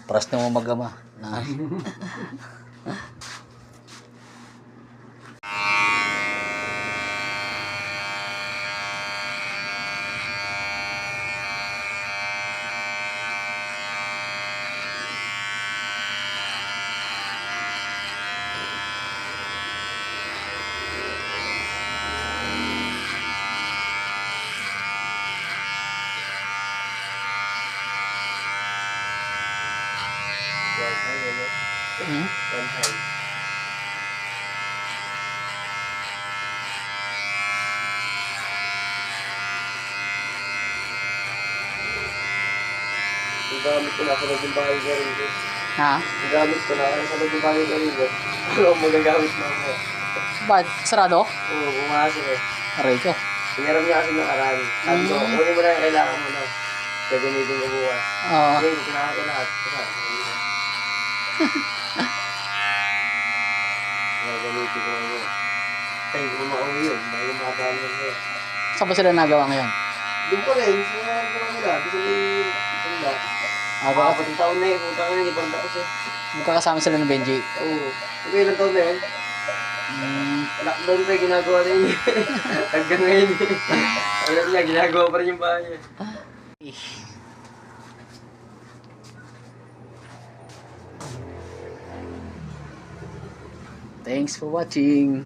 Paras na mo mag-ama. Ang gamit ko nasa loob ng bahay ka rin. Ha? Ang gamit ko nasa loob ng bahay ka rin. Ano ang magagamit mo ako? Ba't? Sarado? Oo, pumasok eh. Aray ko. Hiniram niya kasi ng aral. Sabi ko, kunin mo lang yung kailangan mo na. Gagamitin ko bukas. Oo. Ngayon, kailangan ko lahat. Gagamitin ko ngayon. Tayo ko mauwi yun. Bago makadaan mo yun. Saan ba sila nagawa ngayon? Doon pa rin. Sa mga gawa nila. Doon sa may sanda. Pati taon na yun. Punta ko yun. Ibang tapos eh. Magkakasama sila ng Benji. Oo. Okay, ilang taon na yun? Lockdown pa yung ginagawa na yun. Hanggang ngayon eh. Alam niya, ginagawa pa rin yung bahay niya. Thanks for watching.